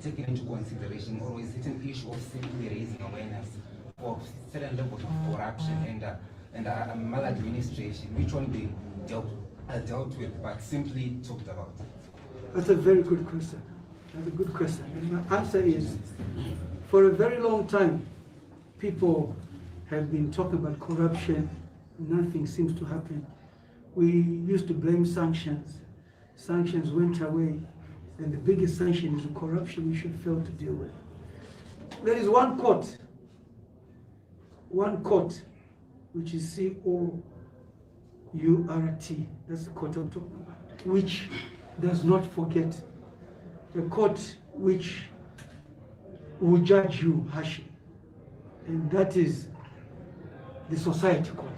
taken into consideration, or is it an issue of simply raising awareness for certain levels of corruption and maladministration, which won't be dealt with, but simply talked about? That's a very good question. That's a good question. And my answer is, for a very long time, people have been talking about corruption. Nothing seems to happen. We used to blame sanctions. Sanctions went away. And the biggest sanction is the corruption we should fail to deal with. There is one court, which is COURT, that's the court I'm talking about, which does not forget. The court which will judge you harshly. And that is the society court.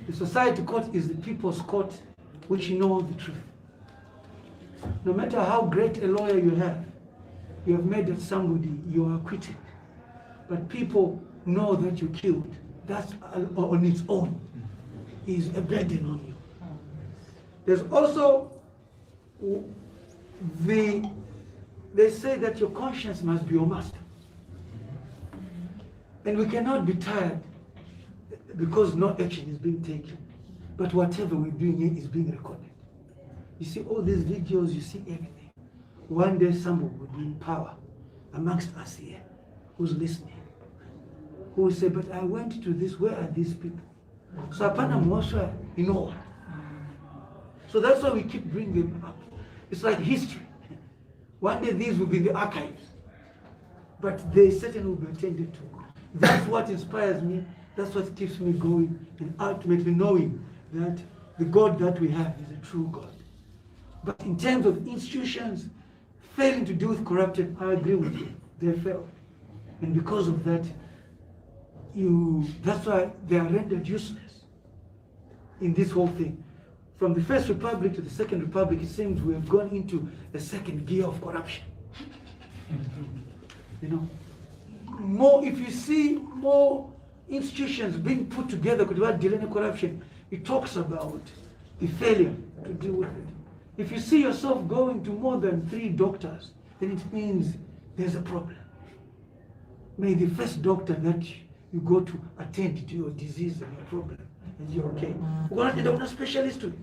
The society court is the people's court which know the truth. No matter how great a lawyer you have made that somebody, you are acquitted. But people know that you killed. That on its own is a burden on you. There's also they say that your conscience must be your master. And we cannot be tired because no action is being taken. But whatever we're doing here is being recorded. You see all these videos, you see everything. One day someone will be in power amongst us here who's listening, who will say, but I went to this, where are these people? So apana Mliswa, you know what? So that's why we keep bringing them up. It's like history. One day these will be in the archives, but they certainly will be attended to. That's what inspires me. That's what keeps me going, and ultimately knowing that the God that we have is a true God. But in terms of institutions failing to do with corruption, I agree with you. They failed. And because of that, that's why they are rendered useless in this whole thing. From the First Republic to the Second Republic, it seems we have gone into a second gear of corruption. You know, if you see more institutions being put together without dealing with corruption, it talks about the failure to deal with it. If you see yourself going to more than 3 doctors, then it means there's a problem. May the first doctor that you go to attend to your disease and your problem, and you're okay. We're not a specialist too.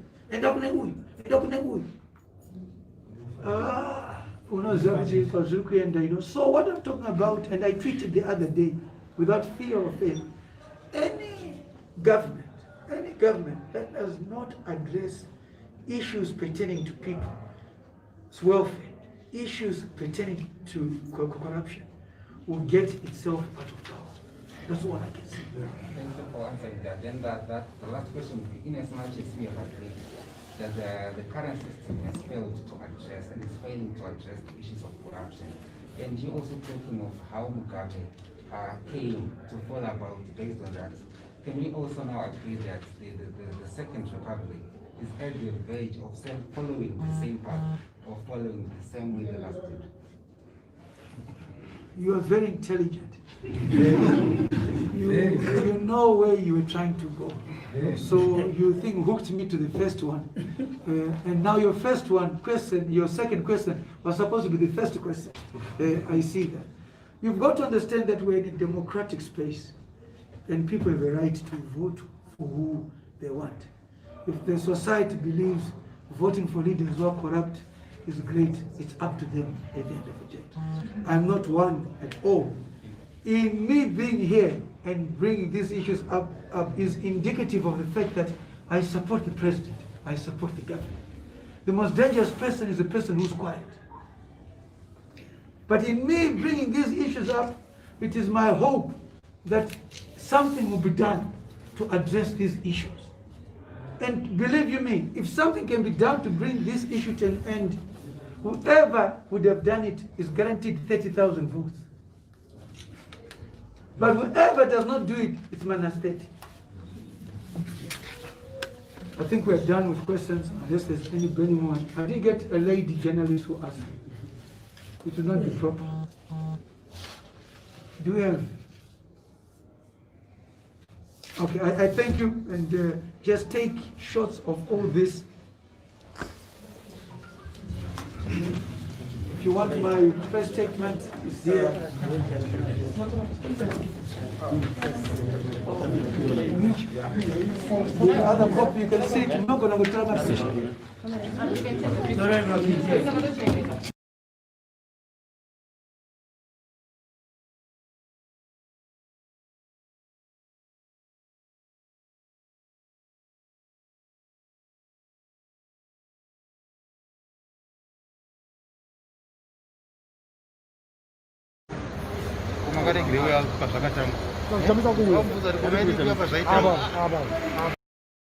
So what I'm talking about, and I tweeted the other day, without fear or fail, any government that does not address issues pertaining to people's welfare, issues pertaining to corruption, will get itself out of power. That's all I can say. Thank you for answering that. Then the last question would be, in as much as we have agreed that the current system has failed to address and is failing to address the issues of corruption, and you're also talking of how Mugabe came to fall about based on that, can we also now agree that the Second Republic is at the verge of following the same path, or following the same way the last did? You are very intelligent. You know where you were trying to go. So you think hooked me to the first one. And now your second question was supposed to be the first question. I see that. You've got to understand that we're in a democratic space, and people have a right to vote for who they want. If the society believes voting for leaders who are corrupt is great, it's up to them at the end of the day. I'm not one at all. In me being here and bringing these issues up is indicative of the fact that I support the president, I support the government. The most dangerous person is the person who's quiet. But in me bringing these issues up, it is my hope that something will be done to address these issues. And believe you me, if something can be done to bring this issue to an end, whoever would have done it is guaranteed 30,000 votes. But whoever does not do it, it's minus 30. I think we're done with questions, unless there's any burning one. I didn't get a lady journalist who asked me. It will not be proper. Do we have? Okay, I thank you, and just take shots of all this. If you want my first statement, it's there. The other copy, you can see it. I'm not going to go tell my session. Magari griwe al pasaka cham. Cham sa ku. Om buzar ko mai griwe pasai cham.